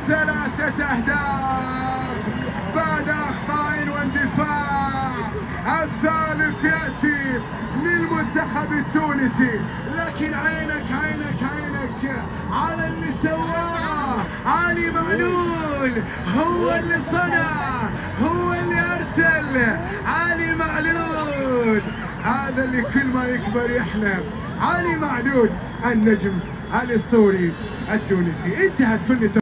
3 أهداف بعد أخطاء واندفاع. الثالث يأتي للمنتخب التونسي، لكن عينك على اللي سواه. علي معلول هو اللي صنع، هو اللي أرسل. علي معلول هذا اللي كل ما يكبر يحلم. علي معلول النجم الأسطوري التونسي. انتهت كل